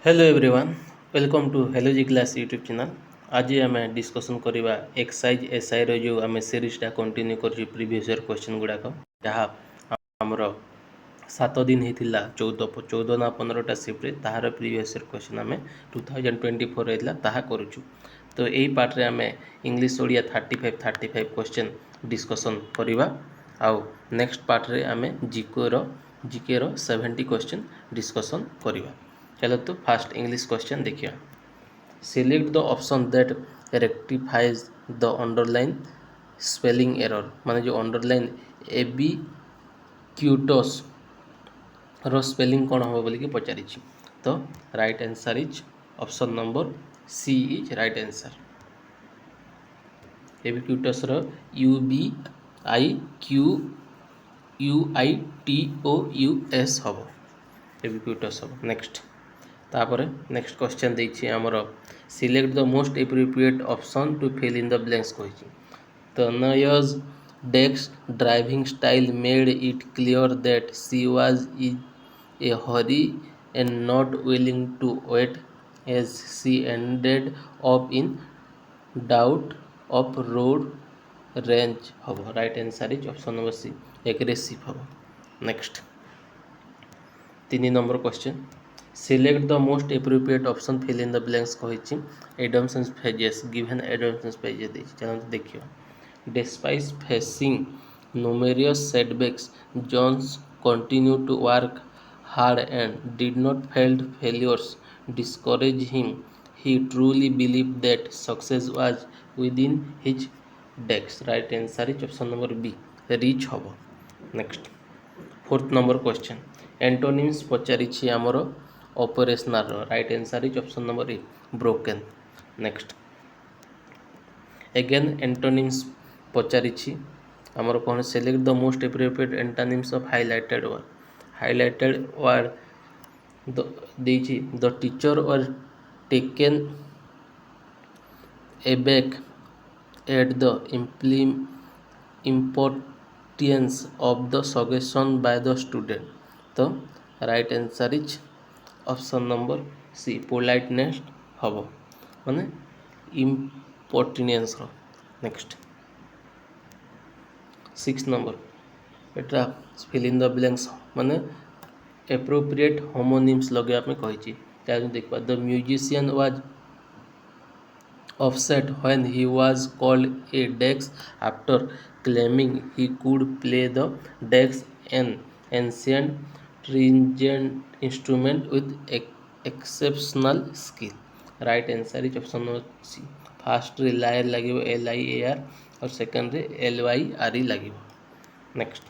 Hello everyone welcome to hello ji class YouTube channel. आज आम discussion करवा एक्सरसाइज एसआई रो जो आम सीरीजटा कंटिन्यू कर प्रीवियस ईयर क्वेश्चन गुड़ाक जहाँ आमर 7 दिन होता 14 ना 15टा शिफ्ट ताहार प्रीवियस ईयर क्वेश्चन आम 2024 होता करुचु। तो यही पार्ट्रे आम इंग्लीश ओडिया 35 क्वेश्चन डिस्कसन करवा आउ नेक्स्ट पार्ट्रे आम जीके रो 70 क्वेश्चन डिस्कसन करवा। चलो तो फास्ट इंग्लिश क्वेश्चन देखिए। Select the option that rectifies the underlined spelling error माने जो अंडरलाइन एबी क्यूटस रो स्पेलिंग कौन हम बोलिकी पचारि। तो right answer is option number C is right answer. Ubiquitous रो UBIQUITOUS हम एबी क्यूटस हम। नेक्स्ट तापर नेक्स्ट क्वेश्चन देखिए आमर select the most appropriate option to fill in the blanks कही। तनयज desk driving style made it clear that she was in a hurry and not willing to wait as she ended up in doubt of road rage हम। Right answer is option number C aggressive हम। Next 3 number question select the most appropriate option fill in the blanks कही। एडम्सन्स फेजेस given एडम्सन्स फेजेस चलते देखिए। Despite facing numerous setbacks Jones continued to work hard and did not failed failures discourage him. He truly believed that success was within his decks. Right answer is option number B reach hobo. Next 4th number question antonyms पचारि आमर operational right answer is option number A broken. Next again antonyms पचारि आमर कौन select the most appropriate antonyms of highlighted word देछि the teacher were taken aback at the importance of the suggestion by the student. तो right answer is option number C politeness हम माने impertinence. Next 6 number एटा fill in the blanks माने appropriate homonyms लगाइबा कही। देखा the musician was upset when he was called a Dex after claiming he could play the Dex, an ancient stringent instrument with exceptional skill. Right answer is option number C. First रे lawyer लगे LIAR और second रे LYRE लगे। Next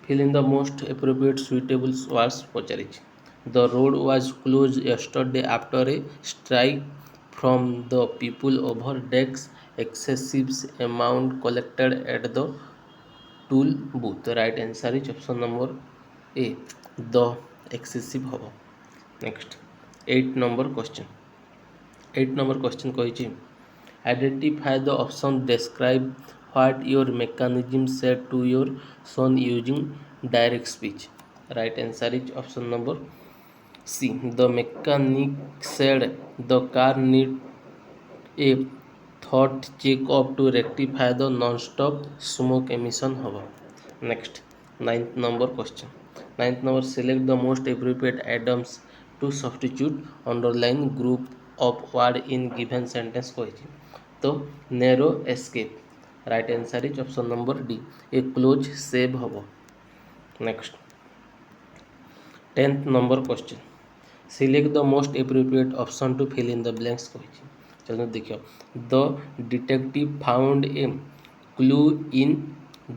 fill in the most appropriate suitable words पचारि। The road was closed yesterday after a strike from the people over Dex excessive amount collected at the toll booth. Right answer is option number A the excessive हम। Next 8 number question कही identify the option describe what your mechanism said to your son using direct speech. Right answer is option number C. The mechanic said the car need a thought check up to rectify the non-stop smoke emission hobo. Next 9th number question select the most appropriate items to substitute underline group of word in given sentence कही। तो narrow escape right answer is option number D a close save hobo. Next 10th number question select the most appropriate option to fill in the blanks कही। चलो देखिए the detective found a clue in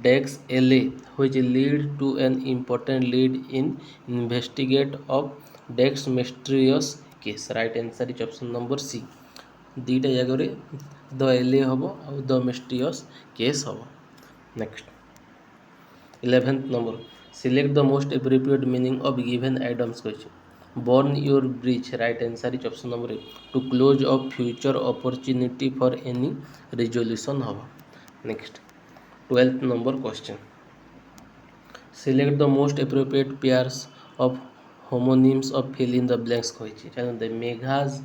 Dex LA which lead to an important lead in investigate of Dex mysterious case. Right answer is option number C. दीटा जगह the LA हम और the mysterious case हम। Next 11th number select the most appropriate meaning of given items कही। burn your bridge right answer is option number A to close of future opportunity for any resolution हम। Next 12th number question select the most appropriate pairs of homonyms of fill in the blanks କହିଛି ଚାଲନ୍ତୁ Megha's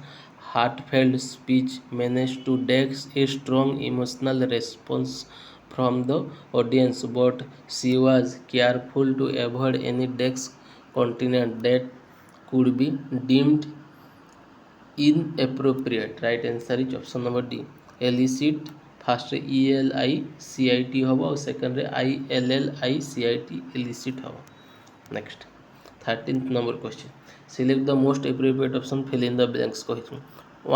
heartfelt speech managed to dex a strong emotional response from the audience, but she was careful to avoid any dex content that could be deemed inappropriate. Right answer is option number D. Elicit first ELICIT hub और second रे ILLICIT elicit hub next 13th number question select the most appropriate option fill in the blanks कहिछु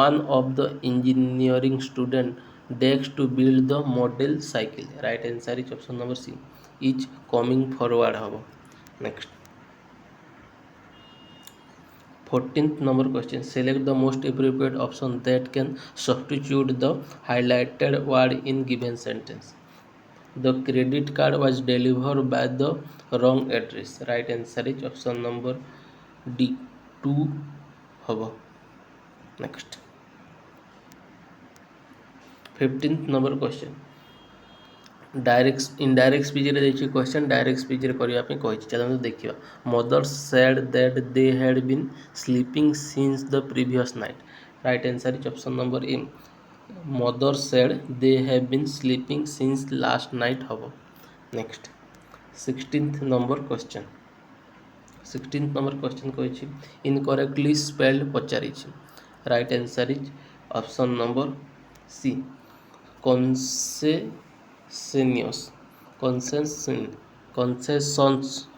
one of the engineering student decks to build the model cycle right answer is option number C is coming forward hub next 14th number question select the most appropriate option that can substitute the highlighted word in given sentence the credit card was delivered by the wrong address right answer is option number D 2 habo next 15th number question indirect speech रे देखिए question direct speech रे करिया पे कहि चलନ୍ତୁ देखिबा mothers said that they had been sleeping since the previous night right answer is option number A mothers said they have been sleeping since last night हबो next 16th number question कहि incorrectly spelled पचारि right answer is option number C concessions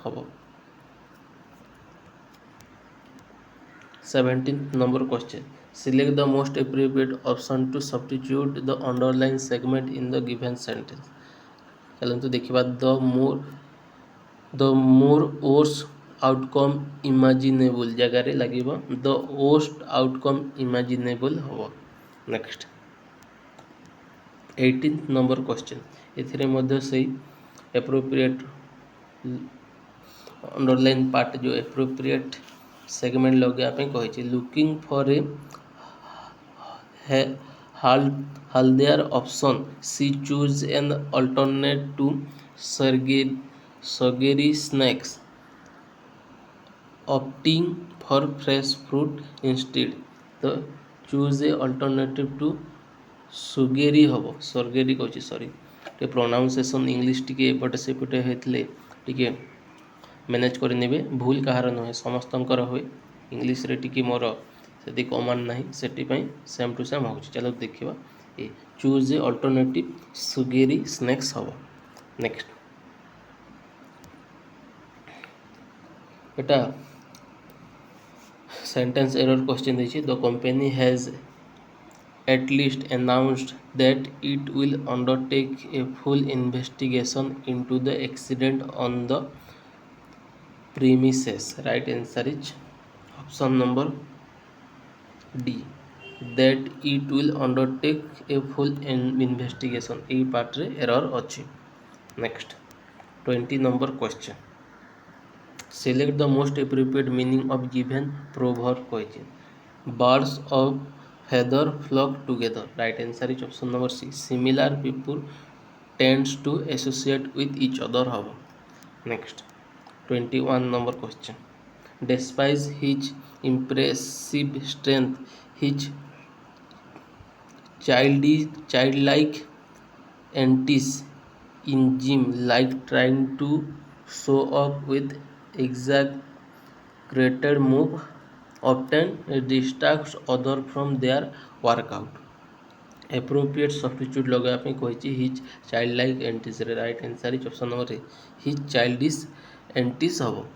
हबो 17th number question select the most appropriate option to substitute the underlined segment in the given sentence चलନ୍ତୁ देखिबा the more worst outcome imaginable जगह रे लागिबो the worst outcome imaginable हबो next 18th number question एथिरे मध्य से appropriate underline part जो appropriate segment लगे पे कहि looking for a healthier option she choose an alternate to sugary snacks opting for fresh fruit instead the choose a alternative to सुगेरी हम सर्गेरी कहे sorry टे pronunciation English T एपटे सेपटे होते T manage करे भूल कहार नुहे समस्तंकर हुए इंग्लिश रे टी मोर से कमान ना से सेम टू सेम हो चलो देखा ये चूज ए अल्टरनेटिव सुगेरी स्नैक्स हम नेक्स्ट एटा सेंटेंस एरर क्वेश्चन देखिए the company has at least announced that it will undertake a full investigation into the accident on the premises. Right answer is option number D. That it will undertake a full investigation. A part रे error अच्छी. Next 20 number question. Select the most appropriate meaning of given proverb question. Birds of feather flock together right answer is option number C similar people tends to associate with each other habo next 21 number question despite his impressive strength his childlike antics in gym like trying to show off with exaggerated move often distracts others from their workout appropriate substitute लगा पे कहि his childlike antics right answer is option number A his childish antics हबो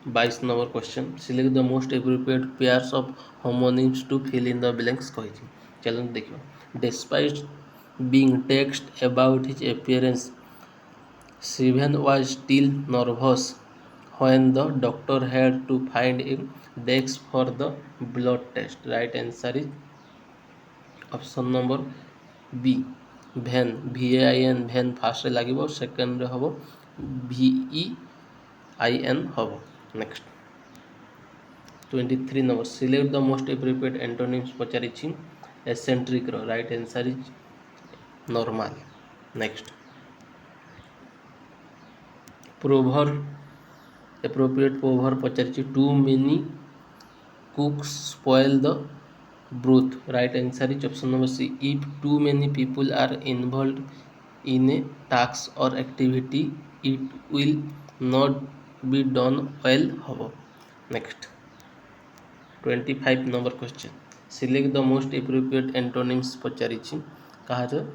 22 number question select the most appropriate pairs of homonyms to fill in the blanks कहि चलो देखियो despite being text about his appearance Shivan was still nervous when the doctor had to find a desk for the blood test. Right answer is option number B. Van VAIN van first रे लागिबो second रे हबो VEIN हबो next 23 number select the most appropriate antonyms पचारिछि eccentric रो right answer is normal next proverb appropriate proverb पचारि too many cooks spoil the broth. Right answer is option number C. If too many people are involved in a task or activity, it will not be done well. Hobo. Next 25 number question. Select the most appropriate antonyms पचारिछि कहा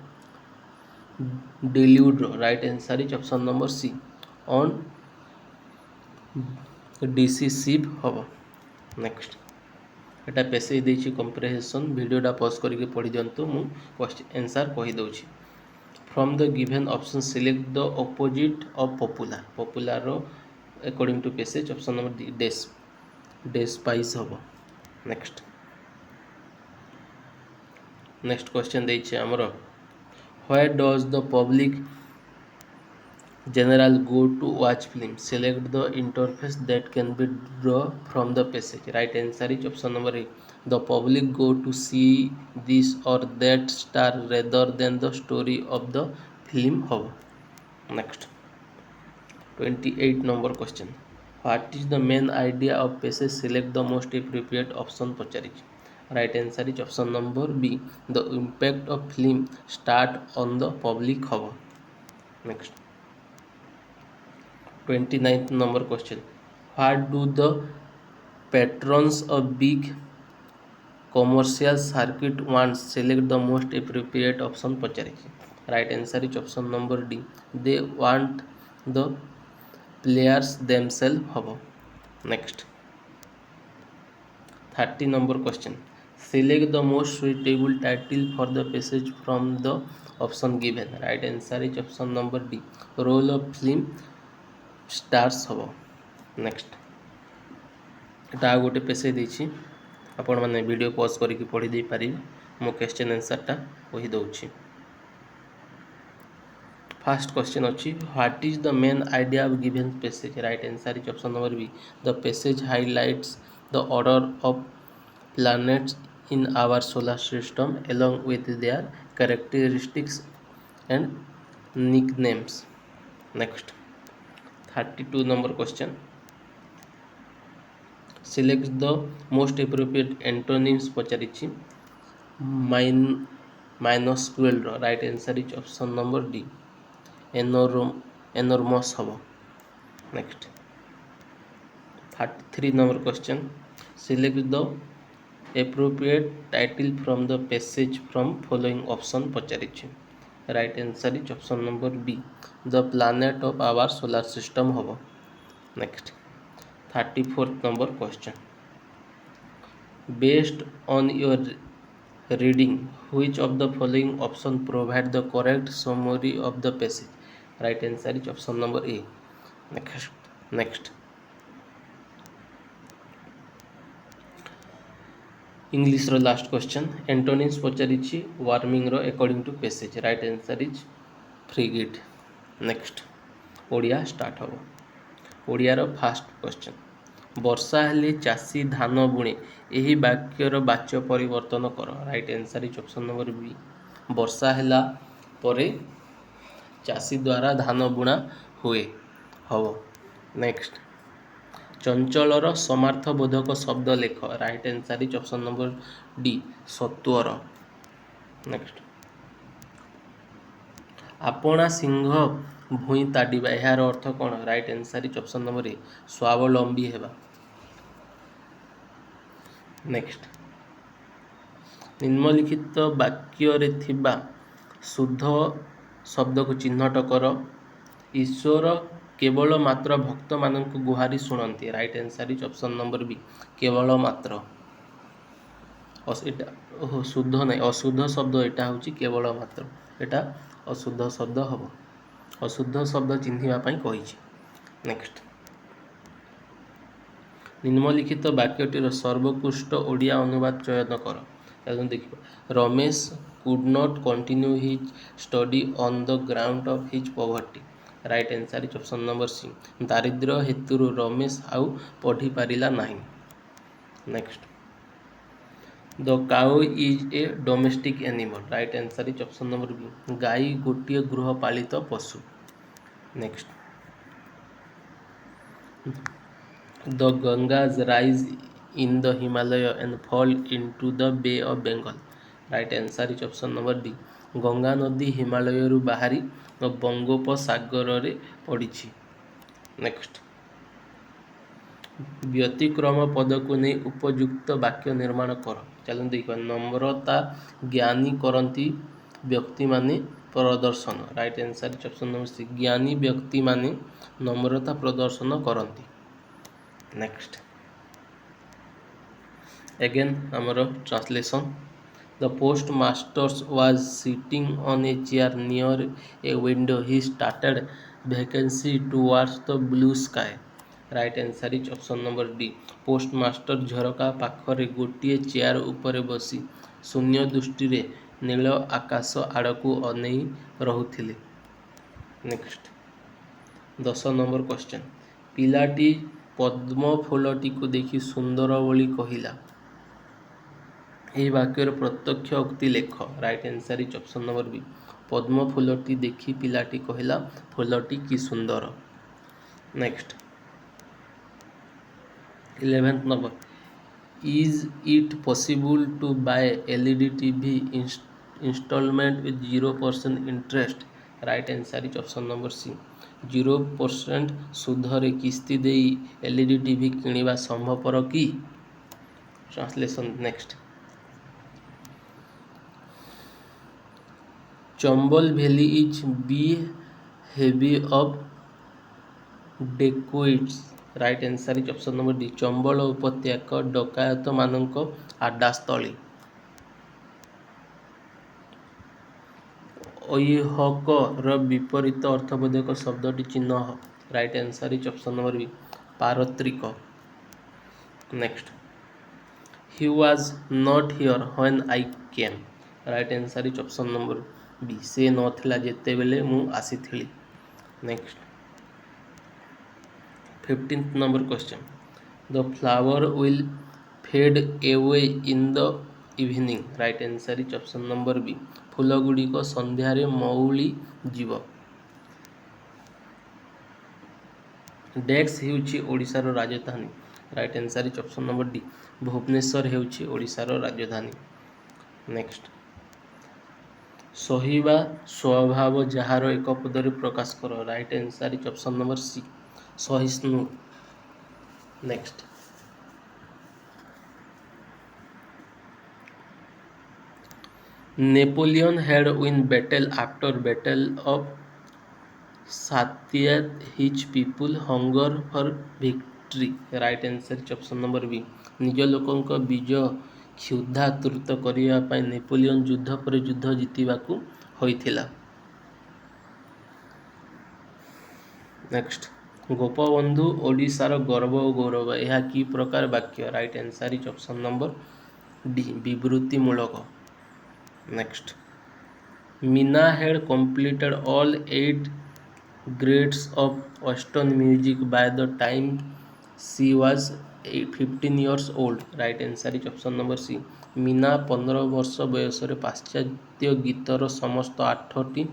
delude. Right answer is option number C. On decisive hobo. Next एटा पेसे देछि comprehension वीडियोटा pause करके पढ़ी दियंतु मु question answer कहि दउछि from the given option select the opposite of popular popular रो according to passage option number D despise हबो next question देछि हमरो where does the public general go to watch film. Select the interface that can be drawn from the passage. Right answer is option number A. The public go to see this or that star rather than the story of the film. Next 28 number question. What is the main idea of passage? Select the most appropriate option पचारि. Right answer is option number B. The impact of film start on the public. Next 29th number question. What do the patrons of big commercial circuit want? Select the most appropriate option पचारि. Right answer is option number D. They want the players themselves. हबो next 30 number question. Select the most suitable title for the passage from the option given. Right answer is option number D. Role of film stars हबो next एटा गोटे पेसे देछि आपण माने video pause करके पढ़ी दे पारि मो क्वेश्चन आंसरटा कहि दउछि फर्स्ट क्वेश्चन अछि what is the main idea of given passage right answer is option number be the passage highlights the order of planets in our solar system along with their characteristics and nicknames next 32 number question. Select the most appropriate antonyms पचारिछि minuscule. Right answer is option number D. Enormous हबो next 33 number question. Select the appropriate title from the passage from following option पचारिछि right answer is option number B. The planet of our solar system hobo next 34th number question. Based on your reading, which of the following option provide the correct summary of the passage? Right answer is option number A. Next English रो last question antonyms पचारिछि warming रो according to passage right answer is frigate next Odia start हो ओडिया रो first question वर्षा हेले चासी धान बुणे एही वाक्यर वाच्य परिवर्तन कर right answer is option number B वर्षा हेला परे चासी द्वारा धान बुणा हुए हबो नेक्स्ट चंचलर समार्थबोधक शब्द लेख right answer is option number D सत्वर नेक्स्ट आपणा सिंह भूई ताडिबा यार अर्थ कौन right answer is option number A स्वावलंबी हेबा नेक्स्ट निम्नलिखित वाक्य रे थिबा शुद्ध शब्द को चिन्हट कर ईश्वर केवल मात्र भक्त मानक गुहारी शुणती right answer is option number B केवल मात्र शुद्ध नहीं अशुद्ध शब्द एटा हूँ केवल मात्र एटा अशुद्ध शब्द हम अशुद्ध शब्द चिन्हवाई कही नेक्स्ट निम्नलिखित वाक्यटीर सर्वोत्कृष्ट ओडिया अनुवाद चयन कर देखिए Ramesh could not continue his study on the ground of his poverty right answer is option number C दारिद्र्य हेतु रमेश आउ पढ़ी पारिला नहीं next the cow is a domestic animal right answer is option number B गाई गोटे गृहपालित पशु next The Gangas rise in the Himalaya and fall into the Bay of Bengal. Right answer is option number D. Ganga ନଦୀ ହିମାଳୟରୁ ବାହାରି ବଙ୍ଗୋପସାଗରରେ ପଡ଼ିଛି। Next, ବ୍ୟତିକ୍ରମ ପଦକୁ ନେଇ ଉପଯୁକ୍ତ ବାକ୍ୟ ନିର୍ମାଣ କର। ଚାଲନ୍ତୁ ଦେଖିବା। ନମ୍ରତା ଜ୍ଞାନୀ କରନ୍ତି ବ୍ୟକ୍ତିମାନେ ପ୍ରଦର୍ଶନ। Right answer is option number C. ଜ୍ଞାନୀ ବ୍ୟକ୍ତିମାନେ ନମ୍ରତା ପ୍ରଦର୍ଶନ କରନ୍ତି। ନେକ୍ସଟ, again ଆମର translation. The postmaster was sitting on a chair near a window. He started vacancy towards the blue sky. Right answer is option number D. Postmaster ଝରକା ପାଖରେ ଗୋଟିଏ chair ଉପରେ ବସି ଶୂନ୍ୟ ଦୃଷ୍ଟିରେ ନୀଳ ଆକାଶ ଆଡ଼କୁ ଅନେଇ ରହୁଥିଲେ। Next, 10 number question. ପିଲାଟି ପଦ୍ମ ଫୁଲଟିକୁ ଦେଖି ସୁନ୍ଦର ବୋଲି କହିଲା। ଏହି ବାକ୍ୟର ପ୍ରତ୍ୟକ୍ଷ ଉକ୍ତି ଲେଖ। Right answer is option number B. ପଦ୍ମ ଫୁଲଟି ଦେଖି ପିଲାଟି କହିଲା ଫୁଲଟି କି ସୁନ୍ଦର। Next, 11th number. Is it possible to buy LED TV installment with 0% interest? Right answer is option number C. 0% ସୁଧରେ କିସ୍ତି ଦେଇ LED TV କିଣିବା ସମ୍ଭବପର କି? Translation. Next, Chambal Valley is heavy of dacoits. Right answer is option number D. ଚମ୍ବଳ ଉପତ୍ୟକା ଡକାୟତମାନଙ୍କ ଆଡ୍ଡାସ୍ଥଳୀ। ଐହକର ବିପରୀତ ଅର୍ଥବୋଧକ ଶବ୍ଦଟି ଚିହ୍ନ। Right answer is option number B. ପାରତ୍ରିକ। Next, he was not here when I came. Right answer is option number B. ସେ ନଥିଲା ଯେତେବେଳେ ମୁଁ ଆସିଥିଲି। Next, 15th number question. The flower will fade away in the evening. Right answer is option number B. ଫୁଲ ଗୁଡ଼ିକ ସନ୍ଧ୍ୟାରେ ମଉଳି ଯିବ। ଡେକ୍ସ ହେଉଛି ଓଡ଼ିଶାର ରାଜଧାନୀ। Right answer is option number D. Bhubaneswar ହେଉଛି ଓଡ଼ିଶାର ରାଜଧାନୀ। ନେକ୍ସଟ, ସହିବା ସ୍ୱଭାବ ଯାହାର ଏକ ପଦରେ ପ୍ରକାଶ କର। Right answer is option number C. ସହିଷ୍ଣୁ। Next, Napoleon had won battle after battle of satiate his people hunger for victory. Right answer is option number B. ନିଜ ଲୋକଙ୍କ ବିଜୟ କ୍ଷୁଧାତୃତ କରିବା ପାଇଁ ନେପୋଲିୟନ ଯୁଦ୍ଧ ପରେ ଯୁଦ୍ଧ ଜିତିବାକୁ ହୋଇଥିଲା। ନେକ୍ସଟ, ଗୋପବନ୍ଧୁ ଓଡ଼ିଶାର ଗର୍ବ ଓ ଗୌରବ। ଏହା କି ପ୍ରକାର ବାକ୍ୟ? Right answer is option number D. ବିବୃତ୍ତିମୂଳକ। Next, Meena had completed all 8 grades of Western music by the time she was 15 years old. Right answer is option number C. Meena 15 ବର୍ଷ ବୟସରେ ପାଶ୍ଚାତ୍ୟ ଗୀତର ସମସ୍ତ 8ଟି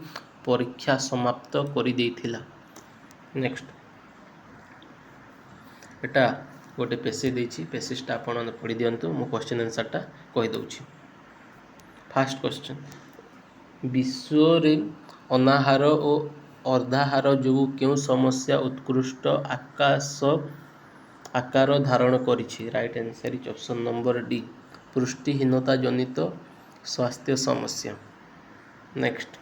ପରୀକ୍ଷା ସମାପ୍ତ କରିଦେଇଥିଲା। ନେକ୍ସଟ, ଏଟା ଗୋଟେ ପେସେଜ ଦେଇଛି। ପେସେଜଟା ଆପଣ ପଢ଼ି ଦିଅନ୍ତୁ। ମୁଁ କ୍ୱେଶ୍ଚିନ୍ ଆନ୍ସରଟା କହିଦେଉଛି। ଫାର୍ଷ୍ଟ କ୍ୱେଶ୍ଚନ୍, ବିଶ୍ୱରେ ଅନାହାର ଓ ଅର୍ଦ୍ଧାହାର ଯୋଗୁଁ କେଉଁ ସମସ୍ୟା ଉତ୍କୃଷ୍ଟ ଆକାର ଧାରଣ କରିଛି? Right answer is option number D. ପୁଷ୍ଟିହୀନତା ଜନିତ ସ୍ୱାସ୍ଥ୍ୟ ସମସ୍ୟା। ନେକ୍ସଟ,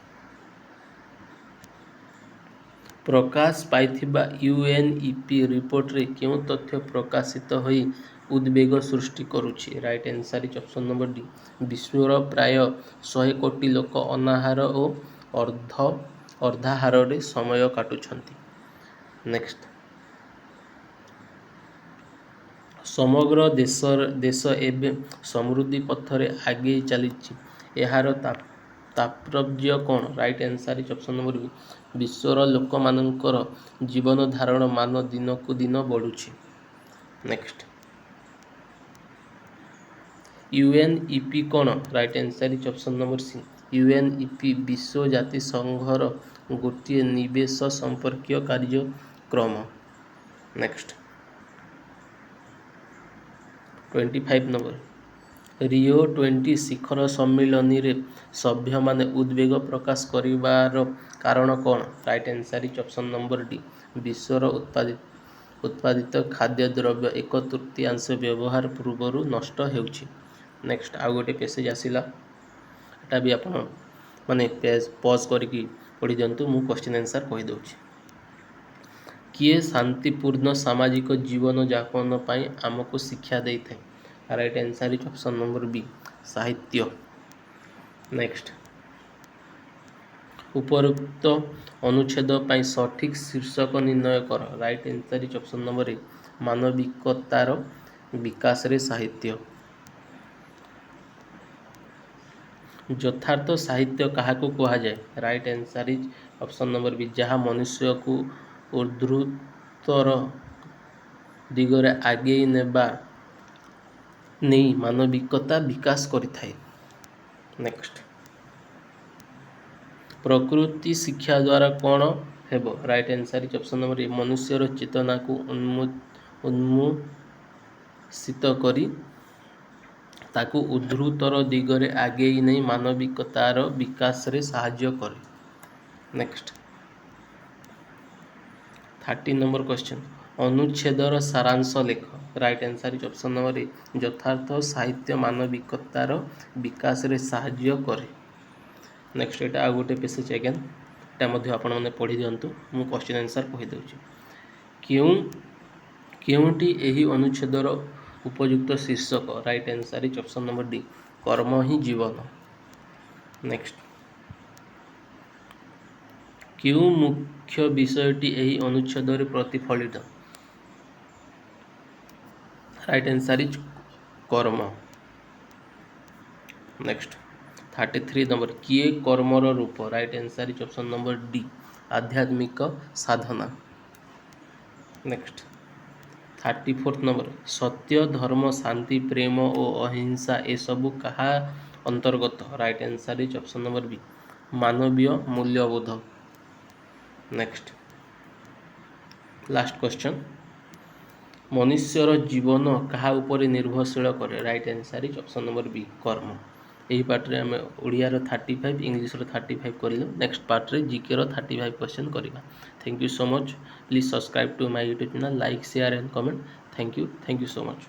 ପ୍ରକାଶ ପାଇଥିବା UNEP ରିପୋର୍ଟରେ କେଉଁ ତଥ୍ୟ ପ୍ରକାଶିତ ହୋଇ ଉଦ୍ବେଗ ସୃଷ୍ଟି କରୁଛି? Right answer is option number D. ବିଶ୍ୱର ପ୍ରାୟ 100 କୋଟି ଲୋକ ଅନାହାର ଓ ଅର୍ଦ୍ଧାହାରରେ ସମୟ କାଟୁଛନ୍ତି। ନେକ୍ସଟ, ସମଗ୍ର ଦେଶ ଏବେ ସମୃଦ୍ଧି ପଥରେ ଆଗେଇ ଚାଲିଛି। ଏହାର ତାତ୍ପର୍ଯ୍ୟ କ'ଣ? Right answer is option number B. ବିଶ୍ୱର ଲୋକମାନଙ୍କର ଜୀବନ ଧାରଣ ମାନ ଦିନକୁ ଦିନ ବଢ଼ୁଛି। ନେକ୍ସଟ, UNEP କ'ଣ? Right answer is option number C. UNEP ବିଶ୍ୱ ଜାତିସଂଘର ଗୋଟିଏ ନିବେଶ ସମ୍ପର୍କୀୟ କାର୍ଯ୍ୟକ୍ରମ। नेक्स्ट 25 नंबर रिओ 20 शिखर सम्मिलन रे सभ्य माने उद्वेग प्रकाश करिवार कारण कौन right answer is option number D विश्वर उत्पादित खाद्य द्रव्य 1/3 व्यवहार पूर्व नष्ट होउछि नेक्स्ट आउ गोटे पेसेज आसिला एटा भी आपण माने पेज पॉज करके पढ़ी दिंतु मु क्वेश्चन आंसर कहि दउछि किए शांतिपूर्ण सामाजिक जीवन यापन पाई आमको शिक्षा दे थे right answer is option number B साहित्य नेक्स्ट उपरोक्त अनुच्छेद पाई सठिक शीर्षक निर्णय कर right answer is option number A मानविकतार विकास रे साहित्य यथार्थ साहित्य काहाको कहा जाए right answer is option number B जहाँ मनुष्य को ऊर्ध्वतर दिगरे आगे नेबा नहीं मानविकता विकास करिथाए नेक्स्ट प्रकृति शिक्षा द्वारा कौन हेबो right answer is option number A मनुष्यर चेतना को उन्मोषित करी ताकू ऊर्ध्वतर दिगरे आगे नहीं मानविकतार विकास रे साहाय्य करे नेक्स्ट 30 नंबर क्वेश्चन अनुच्छेदर सारांश लेख right answer is option number ए यथार्थ साहित्य मानविकतार विकास रे साहाय्य करे नेक्स्ट एटा आ गोटे पेसेज अगेन एटा मध्ये आपण माने पढ़ी दियंतु मु क्वेश्चन आंसर कहि दउछि केउंटी एही अनुच्छेदर उपयुक्त शीर्षक right answer is option number D कर्म ही जीवन नेक्स्ट क्यों मुख्य विषयटी एही अनुच्छेद रे प्रतिफलित राइट आंसर इज कर्म नेक्स्ट 33 नंबर किए कर्मर रूप right answer is option number D आध्यात्मिक साधना नेक्स्ट 34 नंबर सत्य धर्म शांति प्रेम और अहिंसा ए सबु कहा अंतर्गत right answer is option number B मानवीय मूल्यबोध नेक्स्ट लास्ट क्वेश्चन मनुष्यर जीवन कहा ऊपर निर्भरशील करे right answer is option number B कर्म यही पार्ट रे हमें ओडिया रो 35 इंग्लिश रो 35 करिलो नेक्स्ट पार्ट रे जीके रो 35 क्वेश्चन करिबा thank you so much please subscribe to my YouTube channel like share and comment thank you so much.